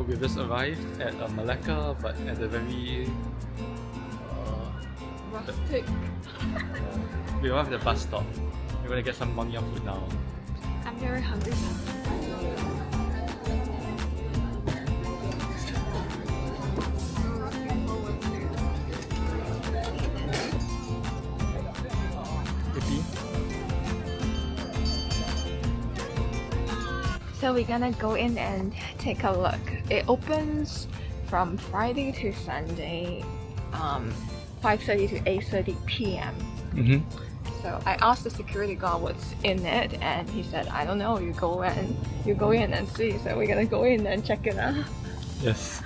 we've just arrived at Melaka, but at a very rustic. we arrived at the bus stop. We're gonna get some Nyonya food now. I'm very hungry. Kopi. So we're gonna go in and take a look. It opens from Friday to Sunday, 5:30 to 8:30 p.m. So I asked the security guard what's in it, and he said, "I don't know. You go in and see." So we're gonna go in and check it out. Yes.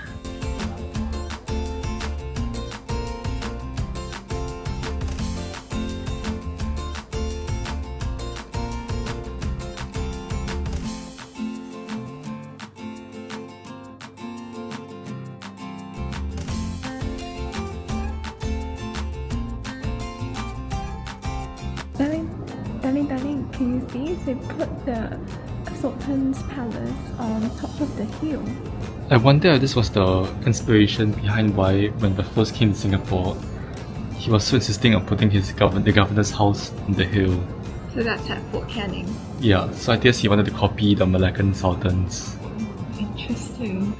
Darling, can you see they put the Sultan's palace on top of the hill? I wonder if this was the inspiration behind why, when the first came to Singapore, he was so insisting on putting the governor's house on the hill. So that's at Fort Canning. Yeah, so I guess he wanted to copy the Malacan sultans. Interesting.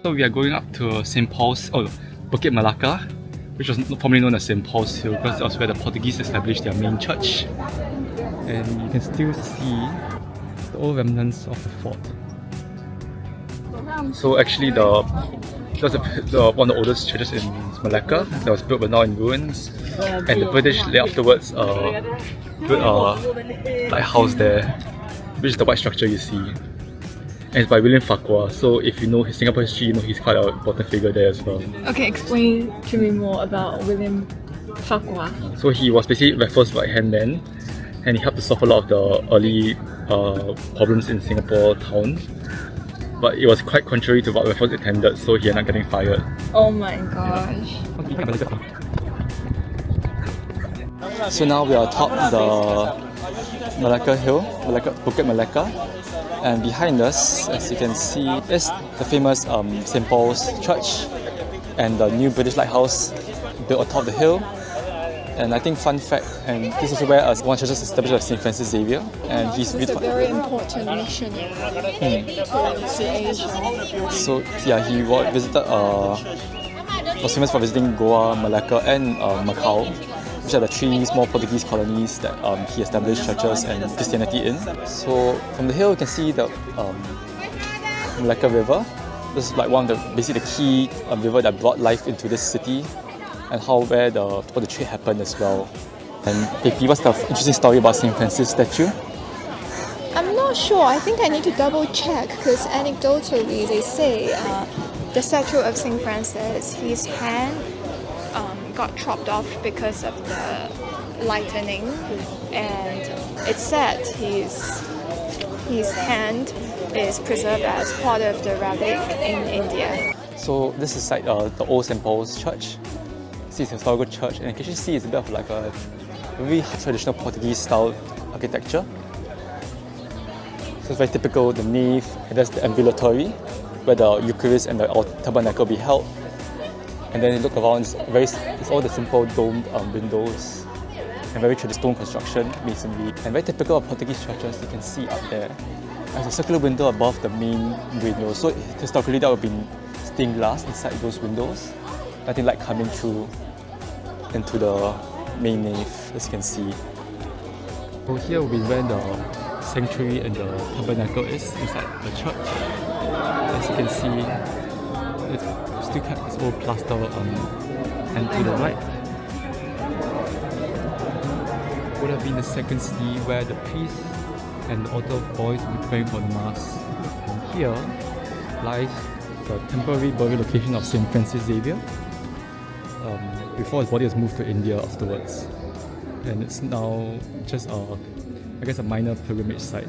So we are going up to St. Paul's, Bukit Melaka, which was formerly known as St. Paul's Hill, because that was where the Portuguese established their main church. And you can still see the old remnants of the fort. So actually one of the oldest churches in Malacca that was built but now in ruins. And the British afterwards built a lighthouse there, which is the white structure you see. And it's by William Farquhar, so if you know his Singapore history, you know he's quite an important figure there as well. Okay, explain to me more about William Farquhar. So he was basically Raffles' right-hand man, and he helped to solve a lot of the early problems in Singapore town. But it was quite contrary to what Raffles intended, so he ended up getting fired. Oh my gosh. So now we are atop the Melaka Hill, Bukit Melaka. And behind us, as you can see, is the famous St. Paul's Church and the new British lighthouse built atop the hill. And I think fun fact, and this is where one church is established by St. Francis Xavier. And he's a very important missionary to Asia. So yeah, he visited, was famous for visiting Goa, Malacca and Macau, which are the three small Portuguese colonies that he established churches and Christianity in. So from the hill you can see the Melaka River. This is like one of basically the key river that brought life into this city, and where the trade happened as well. And Kopi, what's the interesting story about St. Francis statue? I'm not sure. I think I need to double check, because anecdotally they say the statue of St. Francis, his hand got chopped off because of the lightning, and it's said his hand is preserved as part of the relic in India. So this is like the old St. Paul's Church. See, it's a historical church, and you can actually see it's a bit of like a very traditional Portuguese style architecture. So it's very typical, the nave, and that's the ambulatory, where the Eucharist and the tabernacle be held. And then you look around, it's all the simple domed windows. and very traditional stone construction, masonry, and very typical of Portuguese structures you can see up there. There's a circular window above the main window, so historically that would be stained glass inside those windows. Nothing like coming through into the main nave, as you can see. So here will be where the sanctuary and the tabernacle is inside the church. As you can see, it's still kept its old plaster and to the right would have been the sacristy where the priest and the altar boys will be praying for the mass. And here lies the temporary burial location of St. Francis Xavier before his body was moved to India afterwards. And it's now just a minor pilgrimage site.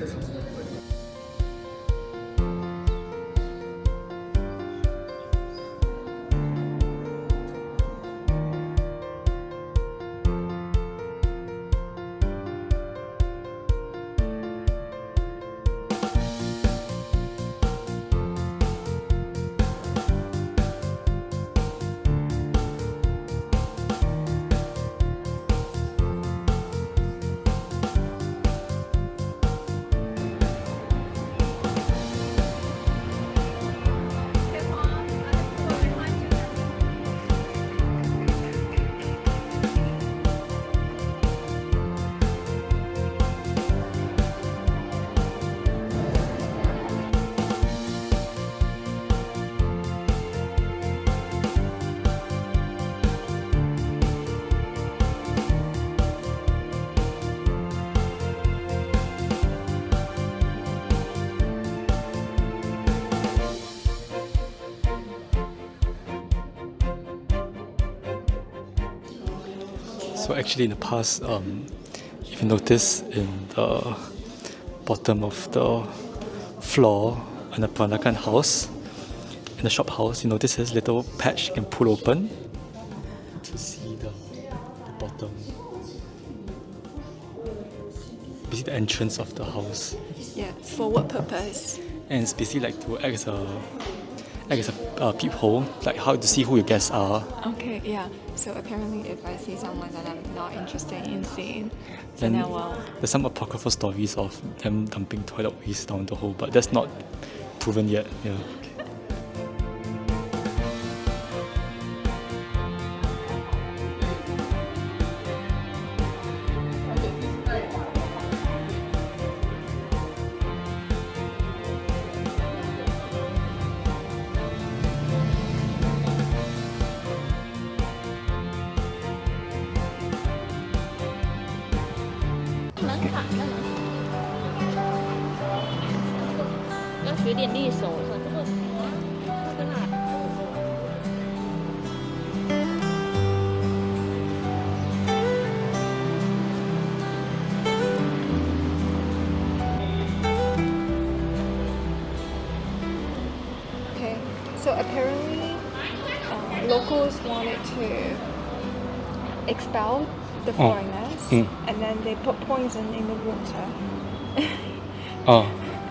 So actually in the past, if you notice in the bottom of the floor in the Peranakan house, in the shop house, you notice this little patch you can pull open to see the bottom. Basically the entrance of the house. Yeah, for what purpose? And it's basically like to act as a peephole, like how to see who your guests are. Okay, yeah. So apparently if I see someone that I'm not interested in seeing, then I will... There's some apocryphal stories of them dumping toilet waste down the hole, but that's not proven yet. Yeah. Okay, so apparently locals wanted to expel the foreigners, and then they put poison in the water.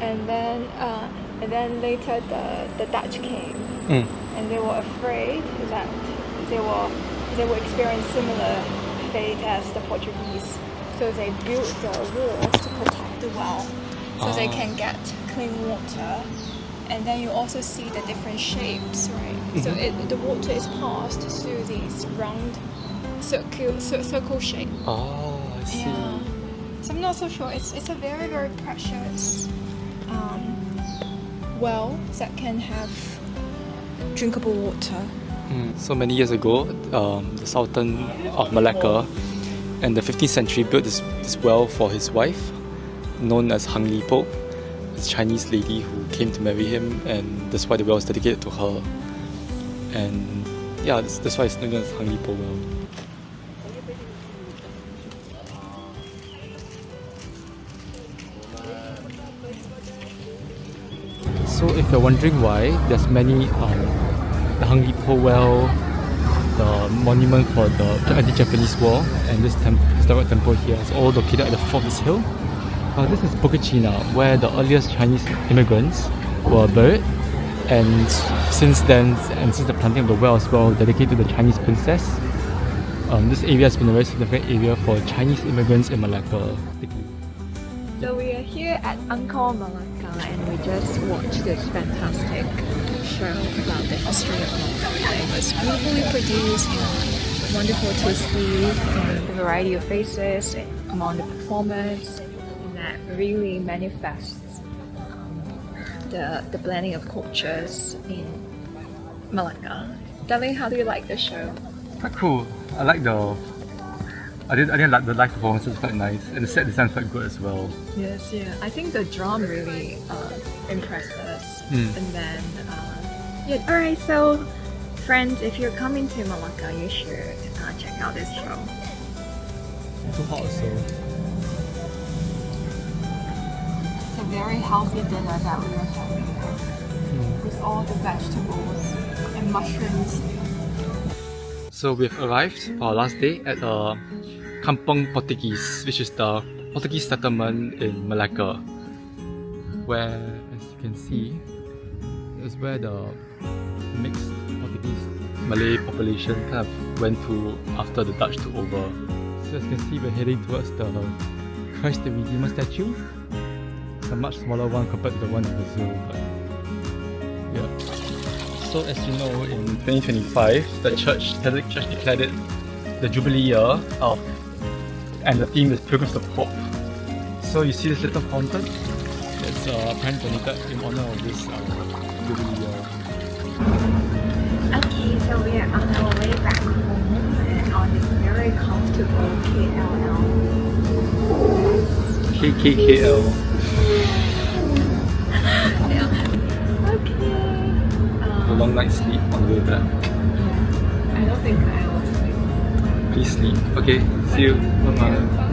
And then later the Dutch came, and they were afraid that they will experience similar fate as the Portuguese. So they built the walls to protect the well, so they can get clean water. And then you also see the different shapes, right? So the water is passed through these round circle shape. Oh, I see. Yeah. So I'm not so sure. It's a very, very precious well that can have drinkable water. So many years ago, the Sultan of Melaka in the 15th century built this well for his wife, known as Hang Li Po, this Chinese lady who came to marry him, and that's why the well is dedicated to her. And yeah, that's why it's known as Hang Li Po well. So if you're wondering why, there's many the Hang Li Po well, the monument for the anti-Japanese war, and this historic temple here is all located at the foot of this hill. This is Bukit, Cina, where the earliest Chinese immigrants were buried, and since then, and since the planting of the well as well, dedicated to the Chinese princess. This area has been a very significant area for Chinese immigrants in Malacca. So we are here at Encore, Melaka, and we just watched this fantastic show about the history of Malacca. It was beautifully produced, wonderful to see the variety of faces among the performers, and that really manifests the blending of cultures in Malacca. Darling, how do you like the show? Quite cool. I like I didn't like the live performances, quite nice, and the set design is quite good as well. Yes, yeah. I think the drum really impressed us. And then, yeah. Alright, so friends, if you're coming to Malacca, you should check out this show. Too hot, so. It's a very healthy dinner that we are having here, with all the vegetables and mushrooms. So we've arrived for our last day at Kampung Portuguese, which is the Portuguese settlement in Malacca, where, as you can see, is where the mixed Portuguese Malay population kind of went to after the Dutch took over. So as you can see, we're heading towards the Christ the Redeemer statue. It's a much smaller one compared to the one in Brazil, but yeah. So as you know, in 2025, the Catholic Church declared it the Jubilee year and the theme is Pilgrims to Pope. So you see this little fountain? It's apparently donated in honor of this Jubilee year. Okay, so we are on our way back home and on this very comfortable KLL. KKKL. Yeah. Okay. A long night's sleep on the way back. I don't think I will sleep. Please sleep. Okay, see you. Bye bye.